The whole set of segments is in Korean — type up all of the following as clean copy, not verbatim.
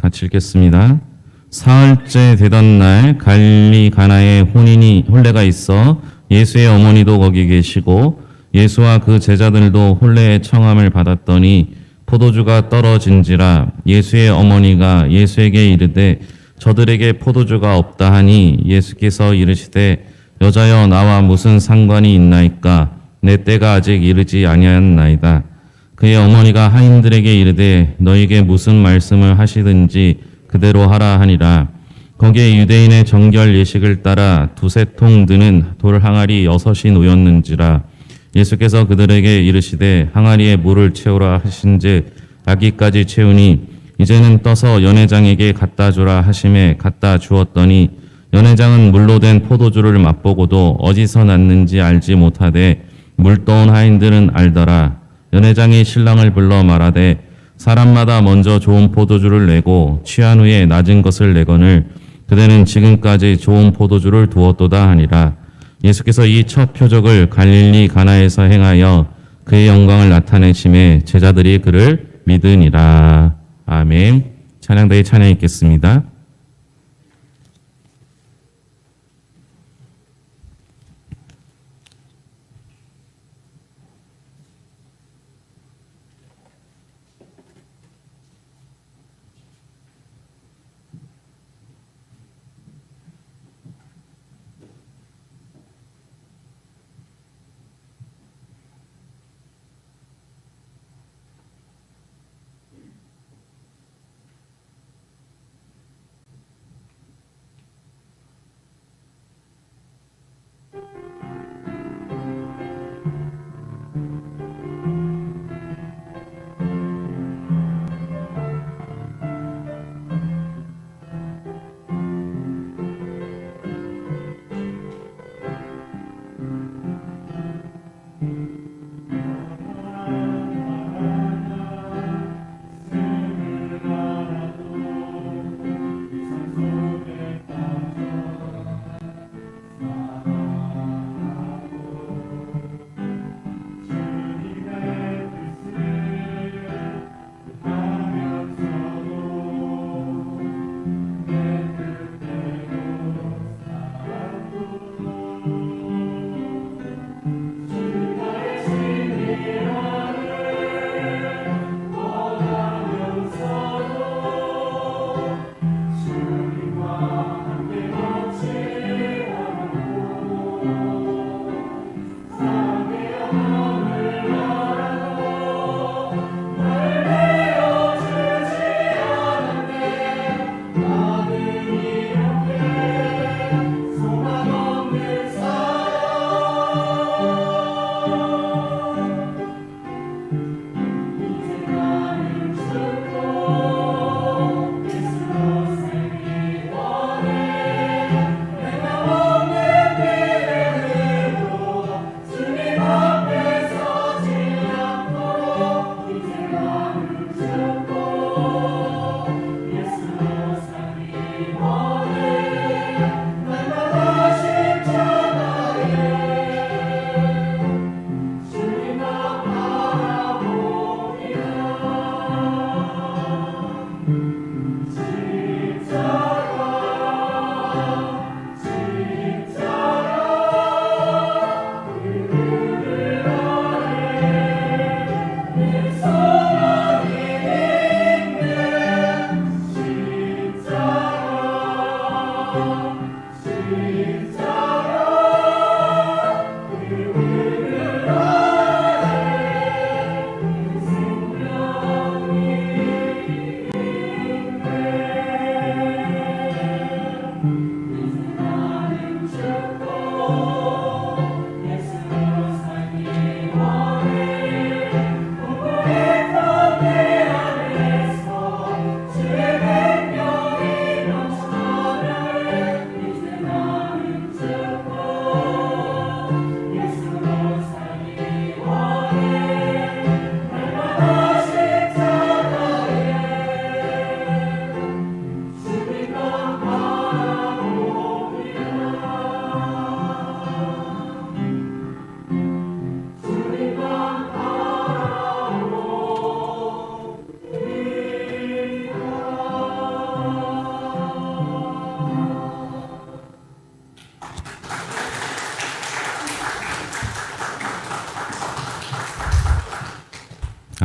같이 읽겠습니다. 사흘째 되던 날 갈릴리 가나에 혼례가 있어 예수의 어머니도 거기 계시고 예수와 그 제자들도 혼례의 청함을 받았더니 포도주가 떨어진지라. 예수의 어머니가 예수에게 이르되 저들에게 포도주가 없다 하니 예수께서 이르시되 여자여 나와 무슨 상관이 있나이까 내 때가 아직 이르지 아니하였나이다. 그의 어머니가 하인들에게 이르되 너에게 무슨 말씀을 하시든지 그대로 하라 하니라. 거기에 유대인의 정결 예식을 따라 두세 통 드는 돌 항아리 6이 놓였는지라. 예수께서 그들에게 이르시되 항아리에 물을 채우라 하신즉 아기까지 채우니 이제는 떠서 연회장에게 갖다 주라 하심에 갖다 주었더니 연회장은 물로 된 포도주를 맛보고도 어디서 났는지 알지 못하되 물 떠온 하인들은 알더라. 연회장이 신랑을 불러 말하되 사람마다 먼저 좋은 포도주를 내고 취한 후에 낮은 것을 내거늘 그대는 지금까지 좋은 포도주를 두었도다 하니라. 예수께서 이 첫 표적을 갈릴리 가나에서 행하여 그의 영광을 나타내심에 제자들이 그를 믿으니라. 아멘. 찬양대에 찬양 있겠습니다.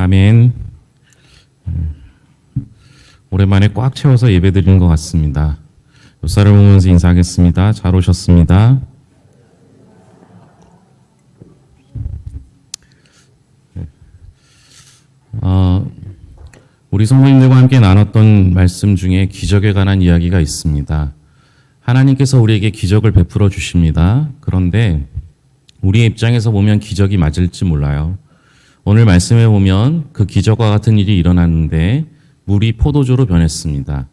아멘. 오랜만에 꽉 채워서 예배 드리는 것 같습니다. 옆사를 보면서 인사하겠습니다. 잘 오셨습니다. 우리 성도님들과 함께 나눴던 말씀 중에 기적에 관한 이야기가 있습니다. 하나님께서 우리에게 기적을 베풀어 주십니다. 그런데 우리의 입장에서 보면 기적이 맞을지 몰라요. 오늘 말씀에 보면 그 기적과 같은 일이 일어났는데 물이 포도주로 변했습니다.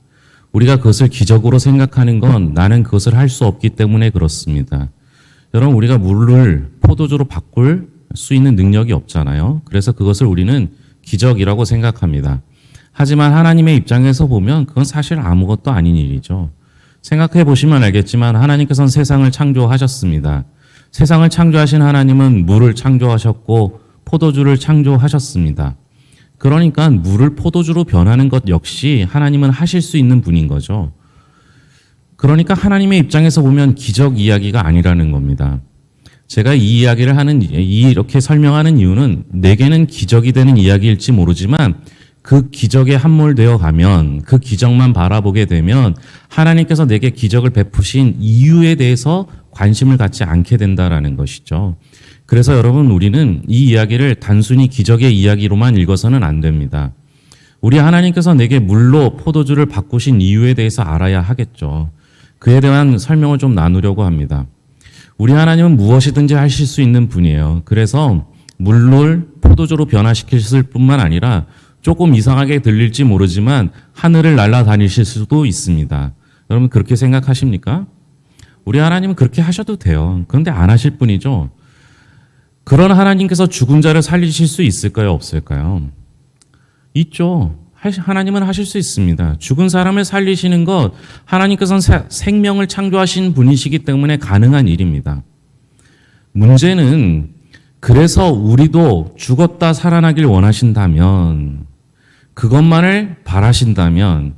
우리가 그것을 기적으로 생각하는 건 나는 그것을 할 수 없기 때문에 그렇습니다. 여러분, 우리가 물을 포도주로 바꿀 수 있는 능력이 없잖아요. 그래서 그것을 우리는 기적이라고 생각합니다. 하지만 하나님의 입장에서 보면 그건 사실 아무것도 아닌 일이죠. 생각해 보시면 알겠지만 하나님께서는 세상을 창조하셨습니다. 세상을 창조하신 하나님은 물을 창조하셨고 포도주를 창조하셨습니다. 그러니까 물을 포도주로 변하는 것 역시 하나님은 하실 수 있는 분인 거죠. 그러니까 하나님의 입장에서 보면 기적 이야기가 아니라는 겁니다. 제가 이 이야기를 이렇게 설명하는 이유는 내게는 기적이 되는 이야기일지 모르지만 그 기적에 함몰되어 가면, 그 기적만 바라보게 되면 하나님께서 내게 기적을 베푸신 이유에 대해서 관심을 갖지 않게 된다라는 것이죠. 그래서 여러분, 우리는 이 이야기를 단순히 기적의 이야기로만 읽어서는 안 됩니다. 우리 하나님께서 내게 물로 포도주를 바꾸신 이유에 대해서 알아야 하겠죠. 그에 대한 설명을 좀 나누려고 합니다. 우리 하나님은 무엇이든지 하실 수 있는 분이에요. 그래서 물을 포도주로 변화시키실 뿐만 아니라 조금 이상하게 들릴지 모르지만 하늘을 날아다니실 수도 있습니다. 여러분, 그렇게 생각하십니까? 우리 하나님은 그렇게 하셔도 돼요. 그런데 안 하실 분이죠. 그런 하나님께서 죽은 자를 살리실 수 있을까요? 없을까요? 있죠. 하나님은 하실 수 있습니다. 죽은 사람을 살리시는 것, 하나님께서는 생명을 창조하신 분이시기 때문에 가능한 일입니다. 문제는 그래서 우리도 죽었다 살아나길 원하신다면, 그것만을 바라신다면,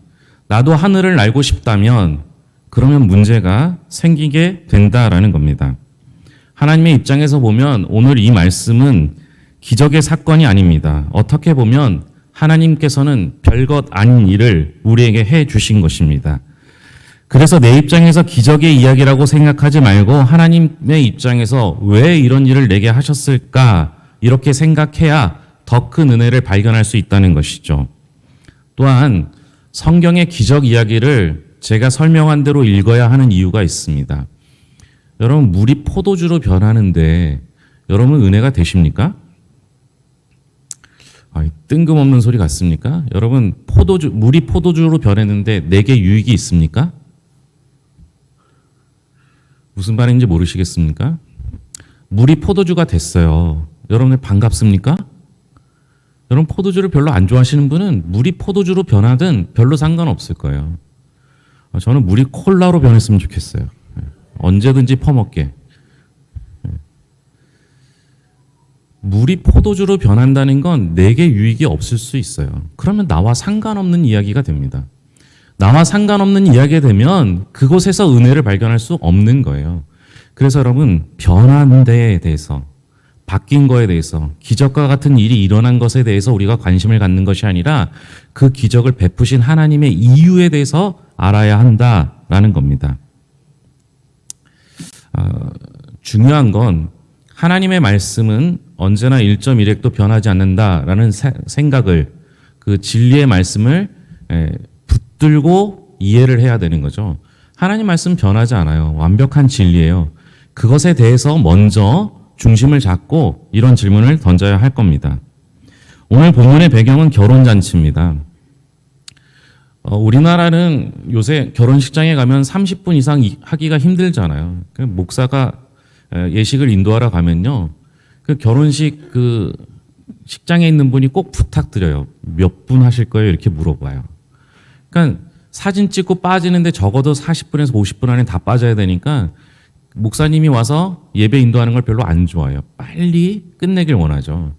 나도 하늘을 날고 싶다면 그러면 문제가 생기게 된다라는 겁니다. 하나님의 입장에서 보면 오늘 이 말씀은 기적의 사건이 아닙니다. 어떻게 보면 하나님께서는 별것 아닌 일을 우리에게 해 주신 것입니다. 그래서 내 입장에서 기적의 이야기라고 생각하지 말고 하나님의 입장에서 왜 이런 일을 내게 하셨을까 이렇게 생각해야 더 큰 은혜를 발견할 수 있다는 것이죠. 또한 성경의 기적 이야기를 제가 설명한 대로 읽어야 하는 이유가 있습니다. 여러분, 물이 포도주로 변하는데 여러분 은혜가 되십니까? 뜬금없는 소리 같습니까? 여러분, 물이 포도주로 변했는데 내게 유익이 있습니까? 무슨 말인지 모르시겠습니까? 물이 포도주가 됐어요. 여러분 반갑습니까? 여러분, 포도주를 별로 안 좋아하시는 분은 물이 포도주로 변하든 별로 상관없을 거예요. 저는 물이 콜라로 변했으면 좋겠어요. 언제든지 퍼먹게. 물이 포도주로 변한다는 건 내게 유익이 없을 수 있어요. 그러면 나와 상관없는 이야기가 됩니다. 나와 상관없는 이야기가 되면 그곳에서 은혜를 발견할 수 없는 거예요. 그래서 여러분, 변한 데에 대해서, 바뀐 거에 대해서, 기적과 같은 일이 일어난 것에 대해서 우리가 관심을 갖는 것이 아니라 그 기적을 베푸신 하나님의 이유에 대해서 알아야 한다라는 겁니다. 중요한 건 하나님의 말씀은 언제나 1.1획도 변하지 않는다라는 생각을, 그 진리의 말씀을 붙들고 이해를 해야 되는 거죠. 하나님 말씀 변하지 않아요. 완벽한 진리예요. 그것에 대해서 먼저 중심을 잡고 이런 질문을 던져야 할 겁니다. 오늘 본문의 배경은 결혼잔치입니다. 우리나라는 요새 결혼식장에 가면 30분 이상 하기가 힘들잖아요. 목사가 예식을 인도하러 가면요, 그 결혼식 그 식장에 있는 분이 꼭 부탁드려요. 몇 분 하실 거예요? 이렇게 물어봐요. 그러니까 사진 찍고 빠지는데 적어도 40분에서 50분 안에 다 빠져야 되니까 목사님이 와서 예배 인도하는 걸 별로 안 좋아해요. 빨리 끝내길 원하죠.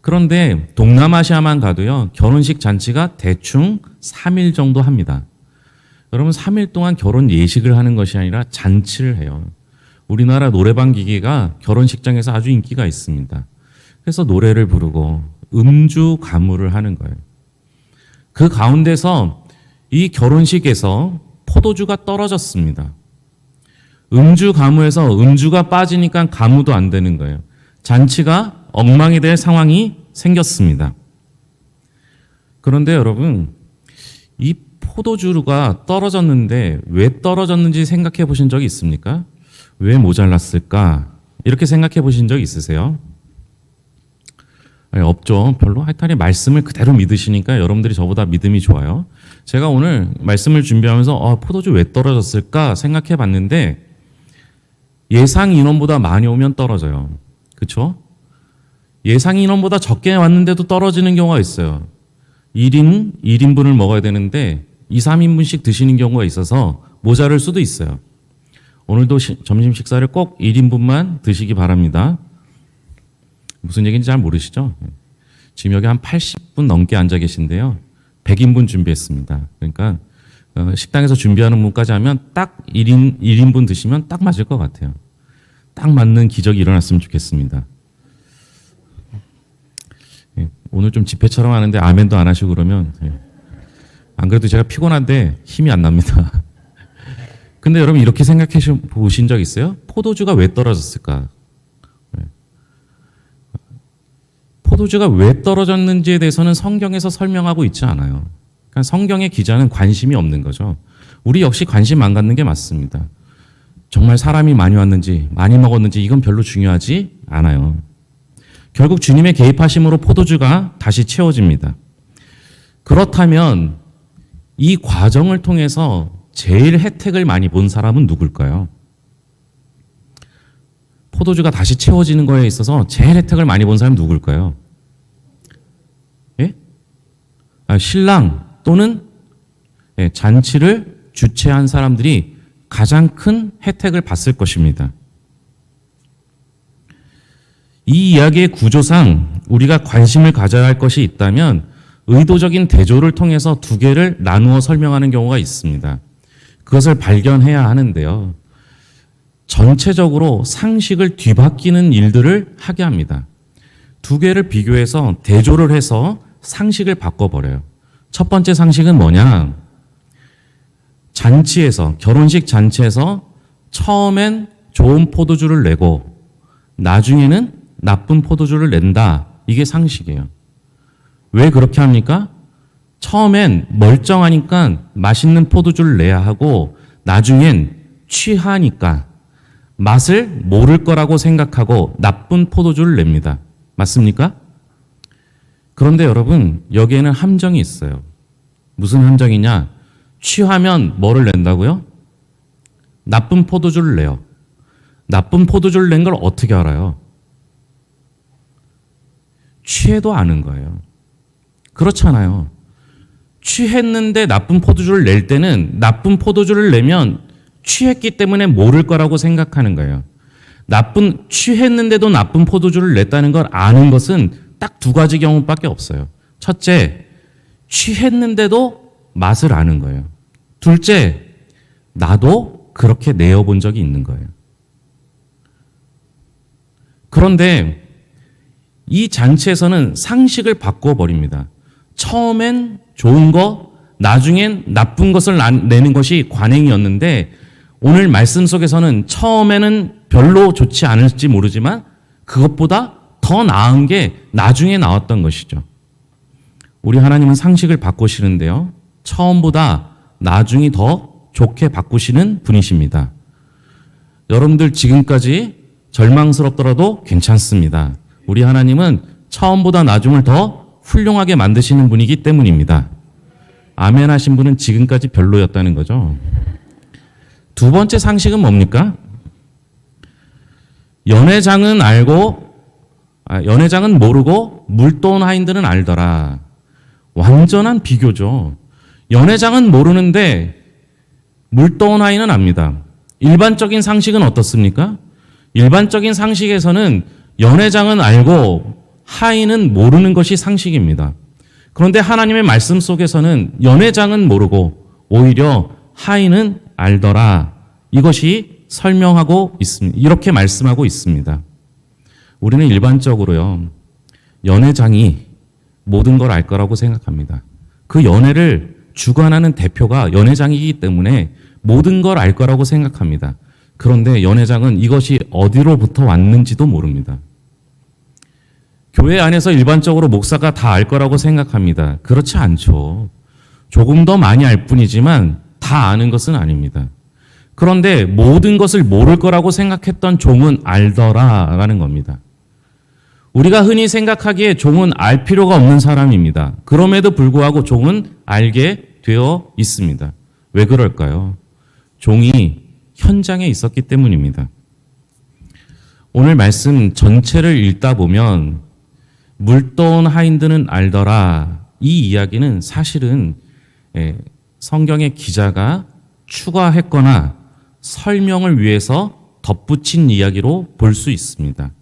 그런데 동남아시아만 가도요, 결혼식 잔치가 대충 3일 정도 합니다. 여러분, 3일 동안 결혼 예식을 하는 것이 아니라 잔치를 해요. 우리나라 노래방 기계가 결혼식장에서 아주 인기가 있습니다. 그래서 노래를 부르고 음주 가무를 하는 거예요. 그 가운데서 이 결혼식에서 포도주가 떨어졌습니다. 음주 가무에서 음주가 빠지니까 가무도 안 되는 거예요. 잔치가 엉망이 될 상황이 생겼습니다. 그런데 여러분, 이 포도주가 떨어졌는데 왜 떨어졌는지 생각해 보신 적이 있습니까? 왜 모자랐을까? 이렇게 생각해 보신 적 있으세요? 아니, 없죠. 별로. 하여튼 말씀을 그대로 믿으시니까 여러분들이 저보다 믿음이 좋아요. 제가 오늘 말씀을 준비하면서 포도주 왜 떨어졌을까 생각해 봤는데 예상 인원보다 많이 오면 떨어져요. 그렇죠? 예상 인원보다 적게 왔는데도 떨어지는 경우가 있어요. 1인분을 먹어야 되는데 2, 3인분씩 드시는 경우가 있어서 모자랄 수도 있어요. 오늘도 점심 식사를 꼭 1인분만 드시기 바랍니다. 무슨 얘기인지 잘 모르시죠? 지금 여기 한 80분 넘게 앉아 계신데요. 100인분 준비했습니다. 그러니까 식당에서 준비하는 분까지 하면 딱 1인분 드시면 딱 맞을 것 같아요. 딱 맞는 기적이 일어났으면 좋겠습니다. 오늘 좀 집회처럼 하는데 아멘도 안 하시고 그러면 안 그래도 제가 피곤한데 힘이 안 납니다. 근데 여러분 이렇게 생각해 보신 적 있어요? 포도주가 왜 떨어졌을까? 포도주가 왜 떨어졌는지에 대해서는 성경에서 설명하고 있지 않아요. 그러니까 성경의 기자는 관심이 없는 거죠. 우리 역시 관심 안 갖는 게 맞습니다. 정말 사람이 많이 왔는지 많이 먹었는지 이건 별로 중요하지 않아요. 결국 주님의 개입하심으로 포도주가 다시 채워집니다. 그렇다면 이 과정을 통해서 제일 혜택을 많이 본 사람은 누굴까요? 포도주가 다시 채워지는 거에 있어서 제일 혜택을 많이 본 사람은 누굴까요? 예? 신랑 또는 잔치를 주최한 사람들이 가장 큰 혜택을 봤을 것입니다. 이 이야기의 구조상 우리가 관심을 가져야 할 것이 있다면 의도적인 대조를 통해서 두 개를 나누어 설명하는 경우가 있습니다. 그것을 발견해야 하는데요. 전체적으로 상식을 뒤바뀌는 일들을 하게 합니다. 두 개를 비교해서 대조를 해서 상식을 바꿔버려요. 첫 번째 상식은 뭐냐? 잔치에서, 결혼식 잔치에서 처음엔 좋은 포도주를 내고 나중에는 나쁜 포도주를 낸다. 이게 상식이에요. 왜 그렇게 합니까? 처음엔 멀쩡하니까 맛있는 포도주를 내야 하고 나중엔 취하니까 맛을 모를 거라고 생각하고 나쁜 포도주를 냅니다. 맞습니까? 그런데 여러분 여기에는 함정이 있어요. 무슨 함정이냐? 취하면 뭐를 낸다고요? 나쁜 포도주를 내요. 나쁜 포도주를 낸 걸 어떻게 알아요? 취해도 아는 거예요. 그렇잖아요. 취했는데 나쁜 포도주를 낼 때는 나쁜 포도주를 내면 취했기 때문에 모를 거라고 생각하는 거예요. 취했는데도 나쁜 포도주를 냈다는 걸 아는 것은 딱 두 가지 경우밖에 없어요. 첫째, 취했는데도 맛을 아는 거예요. 둘째, 나도 그렇게 내어본 적이 있는 거예요. 그런데 이 잔치에서는 상식을 바꿔버립니다. 처음엔 좋은 거, 나중엔 나쁜 것을 내는 것이 관행이었는데 오늘 말씀 속에서는 처음에는 별로 좋지 않을지 모르지만 그것보다 더 나은 게 나중에 나왔던 것이죠. 우리 하나님은 상식을 바꾸시는데요. 처음보다 나중이 더 좋게 바꾸시는 분이십니다. 여러분들 지금까지 절망스럽더라도 괜찮습니다. 우리 하나님은 처음보다 나중을 더 훌륭하게 만드시는 분이기 때문입니다. 아멘 하신 분은 지금까지 별로였다는 거죠. 두 번째 상식은 뭡니까? 연회장은 모르고 물돈 하인들은 알더라. 완전한 비교죠. 연회장은 모르는데 물돈 하인은 압니다. 일반적인 상식은 어떻습니까? 일반적인 상식에서는 연회장은 알고 하인은 모르는 것이 상식입니다. 그런데 하나님의 말씀 속에서는 연회장은 모르고 오히려 하인은 알더라. 이것이 설명하고 있습니다. 이렇게 말씀하고 있습니다. 우리는 일반적으로요, 연회장이 모든 걸 알 거라고 생각합니다. 그 연회를 주관하는 대표가 연회장이기 때문에 모든 걸 알 거라고 생각합니다. 그런데 연회장은 이것이 어디로부터 왔는지도 모릅니다. 교회 안에서 일반적으로 목사가 다 알 거라고 생각합니다. 그렇지 않죠. 조금 더 많이 알 뿐이지만 다 아는 것은 아닙니다. 그런데 모든 것을 모를 거라고 생각했던 종은 알더라라는 겁니다. 우리가 흔히 생각하기에 종은 알 필요가 없는 사람입니다. 그럼에도 불구하고 종은 알게 되어 있습니다. 왜 그럴까요? 종이 현장에 있었기 때문입니다. 오늘 말씀 전체를 읽다 보면 물떠온 하인들은 알더라. 이 이야기는 사실은 성경의 기자가 추가했거나 설명을 위해서 덧붙인 이야기로 볼 수 있습니다.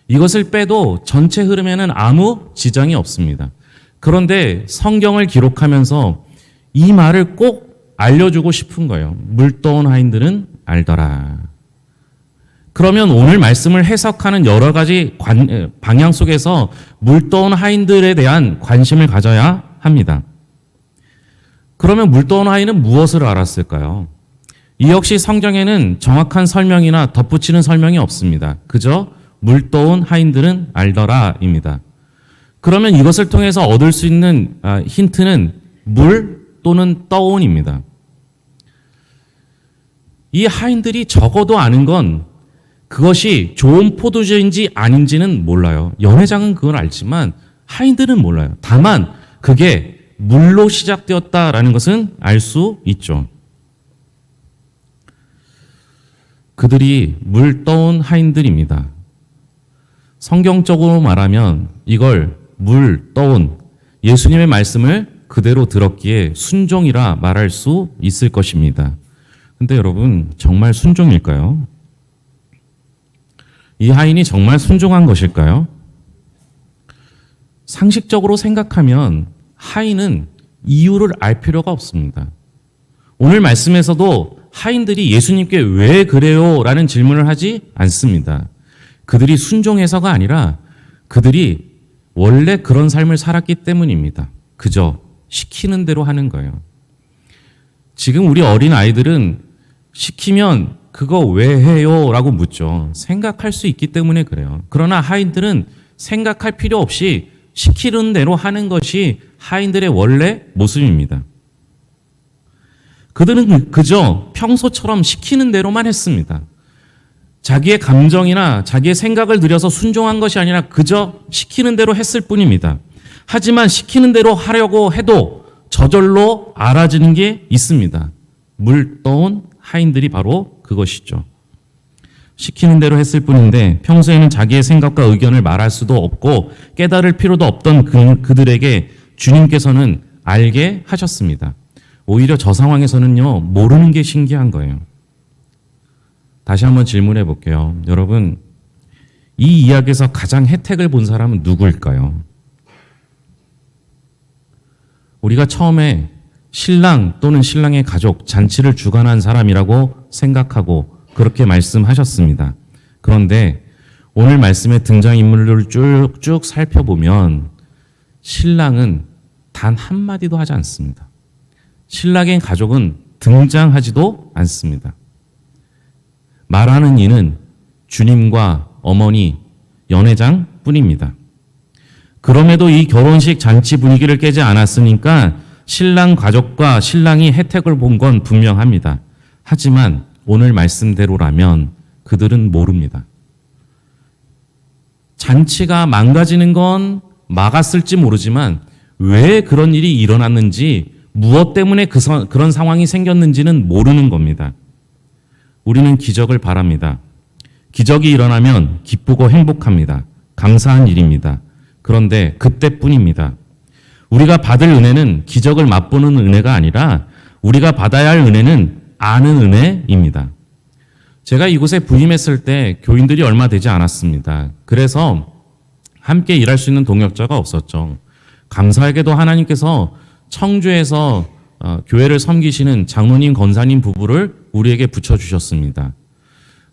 이것을 빼도 전체 흐름에는 아무 지장이 없습니다. 그런데 성경을 기록하면서 이 말을 꼭 알려주고 싶은 거예요. 물떠온 하인들은 알더라. 그러면 오늘 말씀을 해석하는 여러 가지 방향 속에서 물떠온 하인들에 대한 관심을 가져야 합니다. 그러면 물떠온 하인은 무엇을 알았을까요? 이 역시 성경에는 정확한 설명이나 덧붙이는 설명이 없습니다. 그저 물떠온 하인들은 알더라입니다. 그러면 이것을 통해서 얻을 수 있는 힌트는 물 또는 떠온입니다. 이 하인들이 적어도 아는 건 그것이 좋은 포도주인지 아닌지는 몰라요. 연회장은 그걸 알지만 하인들은 몰라요. 다만 그게 물로 시작되었다라는 것은 알 수 있죠. 그들이 물 떠온 하인들입니다. 성경적으로 말하면 이걸 물 떠온 예수님의 말씀을 그대로 들었기에 순종이라 말할 수 있을 것입니다. 근데 여러분, 정말 순종일까요? 이 하인이 정말 순종한 것일까요? 상식적으로 생각하면 하인은 이유를 알 필요가 없습니다. 오늘 말씀에서도 하인들이 예수님께 왜 그래요? 라는 질문을 하지 않습니다. 그들이 순종해서가 아니라 그들이 원래 그런 삶을 살았기 때문입니다. 그저 시키는 대로 하는 거예요. 지금 우리 어린 아이들은 시키면 그거 왜 해요? 라고 묻죠. 생각할 수 있기 때문에 그래요. 그러나 하인들은 생각할 필요 없이 시키는 대로 하는 것이 하인들의 원래 모습입니다. 그들은 그저 평소처럼 시키는 대로만 했습니다. 자기의 감정이나 자기의 생각을 들여서 순종한 것이 아니라 그저 시키는 대로 했을 뿐입니다. 하지만 시키는 대로 하려고 해도 저절로 알아지는 게 있습니다. 물 떠온 하인들이 바로 그것이죠. 시키는 대로 했을 뿐인데 평소에는 자기의 생각과 의견을 말할 수도 없고 깨달을 필요도 없던 그들에게 주님께서는 알게 하셨습니다. 오히려 저 상황에서는요, 모르는 게 신기한 거예요. 다시 한번 질문해 볼게요. 여러분, 이 이야기에서 가장 혜택을 본 사람은 누구일까요? 우리가 처음에 신랑 또는 신랑의 가족, 잔치를 주관한 사람이라고 생각하고 그렇게 말씀하셨습니다. 그런데 오늘 말씀의 등장인물을 쭉쭉 살펴보면 신랑은 단 한마디도 하지 않습니다. 신랑의 가족은 등장하지도 않습니다. 말하는 이는 주님과 어머니, 연회장 뿐입니다. 그럼에도 이 결혼식 잔치 분위기를 깨지 않았으니까 신랑 가족과 신랑이 혜택을 본 건 분명합니다. 하지만 오늘 말씀대로라면 그들은 모릅니다. 잔치가 망가지는 건 막았을지 모르지만 왜 그런 일이 일어났는지, 무엇 때문에 그런 상황이 생겼는지는 모르는 겁니다. 우리는 기적을 바랍니다. 기적이 일어나면 기쁘고 행복합니다. 감사한 일입니다. 그런데 그때뿐입니다. 우리가 받을 은혜는 기적을 맛보는 은혜가 아니라 우리가 받아야 할 은혜는 아는 은혜입니다. 제가 이곳에 부임했을 때 교인들이 얼마 되지 않았습니다. 그래서 함께 일할 수 있는 동역자가 없었죠. 감사하게도 하나님께서 청주에서 교회를 섬기시는 장로님, 권사님 부부를 우리에게 붙여주셨습니다.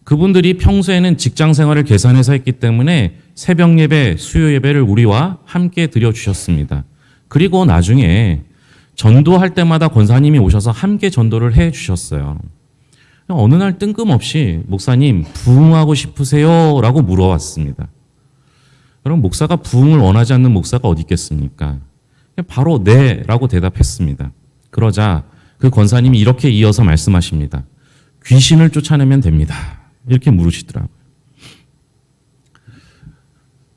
그분들이 평소에는 직장 생활을 계산해서 했기 때문에 새벽 예배, 수요 예배를 우리와 함께 드려주셨습니다. 그리고 나중에 전도할 때마다 권사님이 오셔서 함께 전도를 해 주셨어요. 어느 날 뜬금없이 목사님 부흥하고 싶으세요? 라고 물어왔습니다. 여러분, 목사가 부흥을 원하지 않는 목사가 어디 있겠습니까? 바로 네 라고 대답했습니다. 그러자 그 권사님이 이렇게 이어서 말씀하십니다. 귀신을 쫓아내면 됩니다. 이렇게 물으시더라고요.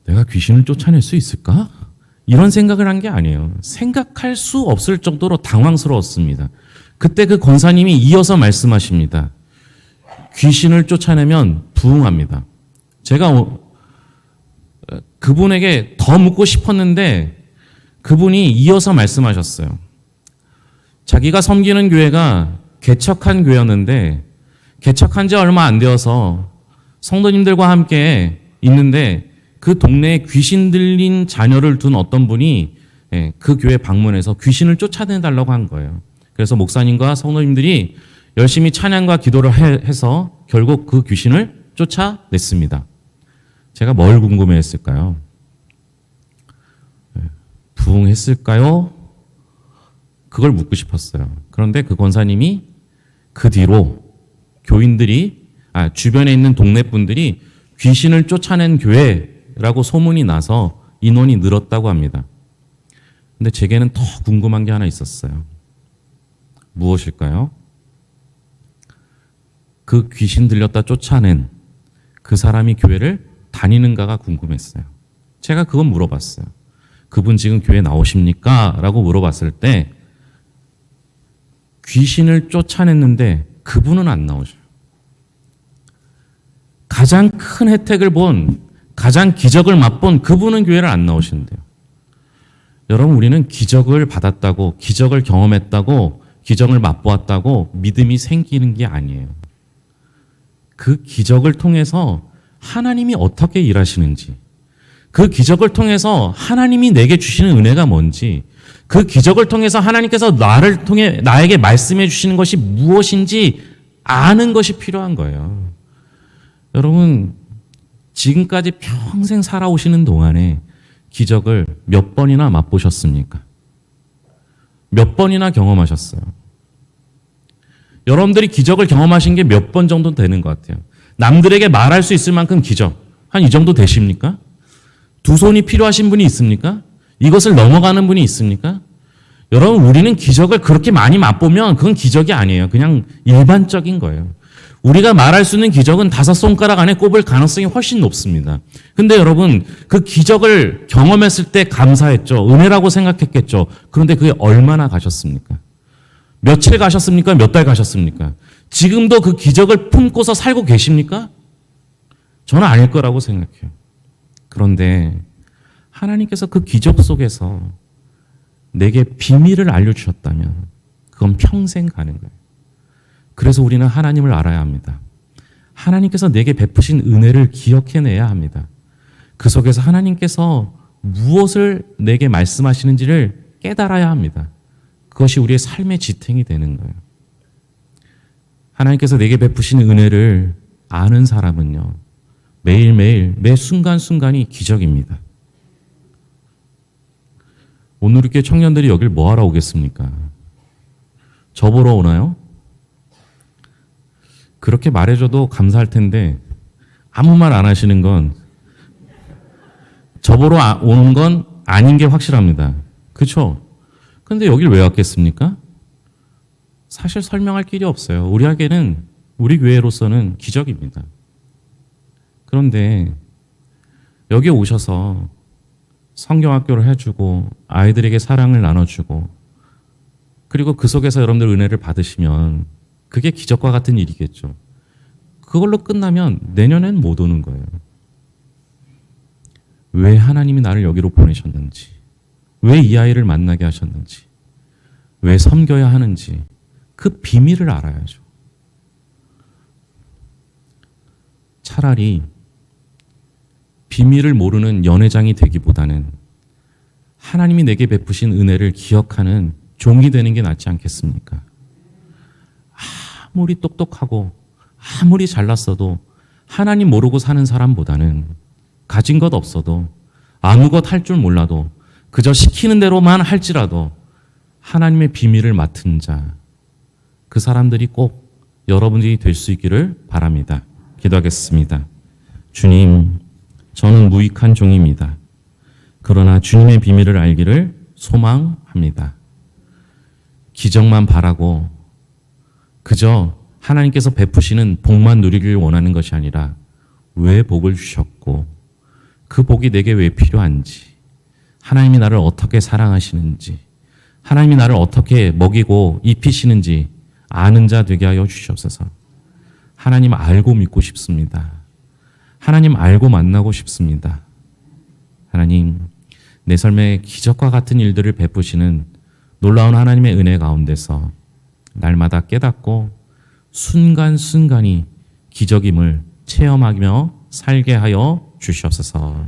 내가 귀신을 쫓아낼 수 있을까? 이런 생각을 한 게 아니에요. 생각할 수 없을 정도로 당황스러웠습니다. 그때 그 권사님이 이어서 말씀하십니다. 귀신을 쫓아내면 부흥합니다. 제가 그분에게 더 묻고 싶었는데 그분이 이어서 말씀하셨어요. 자기가 섬기는 교회가 개척한 교회였는데 개척한 지 얼마 안 되어서 성도님들과 함께 있는데 그 동네에 귀신 들린 자녀를 둔 어떤 분이 그 교회 방문해서 귀신을 쫓아내달라고 한 거예요. 그래서 목사님과 성도님들이 열심히 찬양과 기도를 해서 결국 그 귀신을 쫓아냈습니다. 제가 뭘 궁금해했을까요? 부흥했을까요? 그걸 묻고 싶었어요. 그런데 그 권사님이 그 뒤로 주변에 있는 동네 분들이 귀신을 쫓아낸 교회라고 소문이 나서 인원이 늘었다고 합니다. 근데 제게는 더 궁금한 게 하나 있었어요. 무엇일까요? 그 귀신 들렸다 쫓아낸 그 사람이 교회를 다니는가가 궁금했어요. 제가 그건 물어봤어요. 그분 지금 교회 나오십니까? 라고 물어봤을 때 귀신을 쫓아냈는데 그분은 안 나오셔요. 가장 큰 혜택을 본, 가장 기적을 맛본 그분은 교회를 안 나오신대요. 여러분, 우리는 기적을 받았다고, 기적을 경험했다고, 기적을 맛보았다고 믿음이 생기는 게 아니에요. 그 기적을 통해서 하나님이 어떻게 일하시는지, 그 기적을 통해서 하나님이 내게 주시는 은혜가 뭔지, 그 기적을 통해서 하나님께서 나에게 말씀해 주시는 것이 무엇인지 아는 것이 필요한 거예요. 여러분, 지금까지 평생 살아오시는 동안에 기적을 몇 번이나 맛보셨습니까? 몇 번이나 경험하셨어요? 여러분들이 기적을 경험하신 게 몇 번 정도 되는 것 같아요. 남들에게 말할 수 있을 만큼 기적, 한 이 정도 되십니까? 두 손이 필요하신 분이 있습니까? 이것을 넘어가는 분이 있습니까? 여러분, 우리는 기적을 그렇게 많이 맛보면 그건 기적이 아니에요. 그냥 일반적인 거예요. 우리가 말할 수 있는 기적은 5손가락 안에 꼽을 가능성이 훨씬 높습니다. 근데 여러분, 그 기적을 경험했을 때 감사했죠. 은혜라고 생각했겠죠. 그런데 그게 얼마나 가셨습니까? 며칠 가셨습니까? 몇 달 가셨습니까? 지금도 그 기적을 품고서 살고 계십니까? 저는 아닐 거라고 생각해요. 그런데 하나님께서 그 기적 속에서 내게 비밀을 알려주셨다면 그건 평생 가는 거예요. 그래서 우리는 하나님을 알아야 합니다. 하나님께서 내게 베푸신 은혜를 기억해내야 합니다. 그 속에서 하나님께서 무엇을 내게 말씀하시는지를 깨달아야 합니다. 그것이 우리의 삶의 지탱이 되는 거예요. 하나님께서 내게 베푸신 은혜를 아는 사람은요, 매일매일 매 순간순간이 기적입니다. 오늘 이렇게 청년들이 여길 뭐하러 오겠습니까? 저 보러 오나요? 그렇게 말해줘도 감사할 텐데 아무 말 안 하시는 건 저 보러 오는 건 아닌 게 확실합니다. 그렇죠? 근데 여길 왜 왔겠습니까? 사실 설명할 길이 없어요. 우리에게는, 우리 교회로서는 기적입니다. 그런데 여기 오셔서 성경학교를 해주고 아이들에게 사랑을 나눠주고 그리고 그 속에서 여러분들 은혜를 받으시면 그게 기적과 같은 일이겠죠. 그걸로 끝나면 내년엔 못 오는 거예요. 왜 하나님이 나를 여기로 보내셨는지, 왜 이 아이를 만나게 하셨는지, 왜 섬겨야 하는지 그 비밀을 알아야죠. 차라리 비밀을 모르는 연회장이 되기보다는 하나님이 내게 베푸신 은혜를 기억하는 종이 되는 게 낫지 않겠습니까? 아무리 똑똑하고 아무리 잘났어도 하나님 모르고 사는 사람보다는 가진 것 없어도 아무것 할 줄 몰라도 그저 시키는 대로만 할지라도 하나님의 비밀을 맡은 자, 그 사람들이 꼭 여러분들이 될 수 있기를 바랍니다. 기도하겠습니다. 주님, 저는 무익한 종입니다. 그러나 주님의 비밀을 알기를 소망합니다. 기적만 바라고 그저 하나님께서 베푸시는 복만 누리기를 원하는 것이 아니라 왜 복을 주셨고 그 복이 내게 왜 필요한지, 하나님이 나를 어떻게 사랑하시는지, 하나님이 나를 어떻게 먹이고 입히시는지 아는 자 되게 하여 주시옵소서. 하나님 알고 믿고 싶습니다. 하나님 알고 만나고 싶습니다. 하나님, 내 삶에 기적과 같은 일들을 베푸시는 놀라운 하나님의 은혜 가운데서 날마다 깨닫고 순간순간이 기적임을 체험하며 살게 하여 주시옵소서.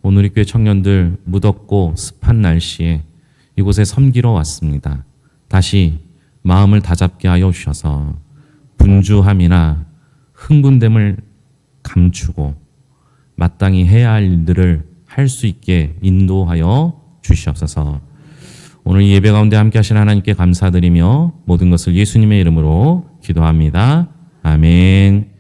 오늘 이 교회 청년들 무덥고 습한 날씨에 이곳에 섬기러 왔습니다. 다시 마음을 다잡게 하여 주셔서 분주함이나 흥분됨을 감추고 마땅히 해야 할 일들을 할 수 있게 인도하여 주시옵소서. 오늘 이 예배 가운데 함께 하신 하나님께 감사드리며 모든 것을 예수님의 이름으로 기도합니다. 아멘.